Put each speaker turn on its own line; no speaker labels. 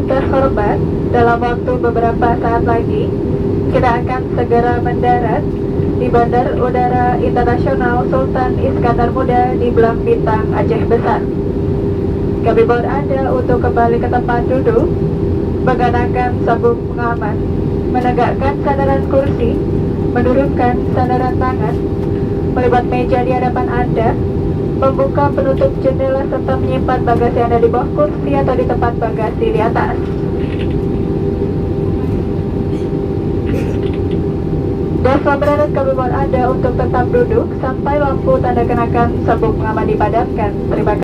yang terhormat, dalam waktu beberapa saat lagi, kita akan segera mendarat di Bandar Udara Internasional Sultan Iskandar Muda di Belang Bintang, Aceh Besar. Kami mohon Anda untuk kembali ke tempat duduk, mengenakan sabuk pengaman, menegakkan sandaran kursi, menurunkan sandaran tangan, melipat meja di hadapan Anda, membuka penutup jendela serta menyimpan bagasi Anda di bawah kursi atau di tempat bagasi di atas. Dan setelah mendarat, kami mohon Anda untuk tetap duduk sampai lampu tanda kenakan sabuk pengaman dipadamkan. Terima kasih.